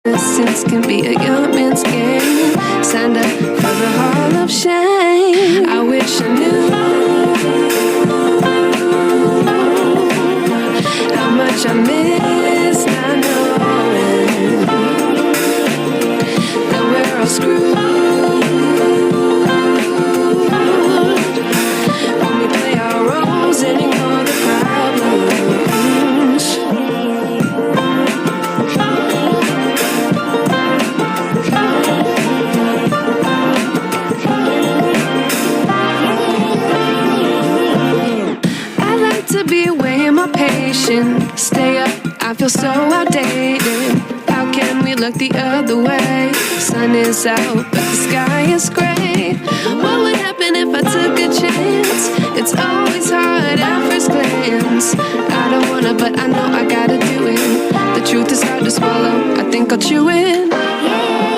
Innocence can be a young man's game. Signed up for the hall of shame. I wish I knew how much I miss not knowing that we're all screwed when we play our roles and ignore the problems. To be away in my patience. Stay up, I feel so outdated. How can we look the other way? Sun is out, but the sky is gray. What would happen if I took a chance? It's always hard at first glance. I don't wanna, but I know I gotta do it. The truth is hard to swallow, I think I'll chew it. Yeah.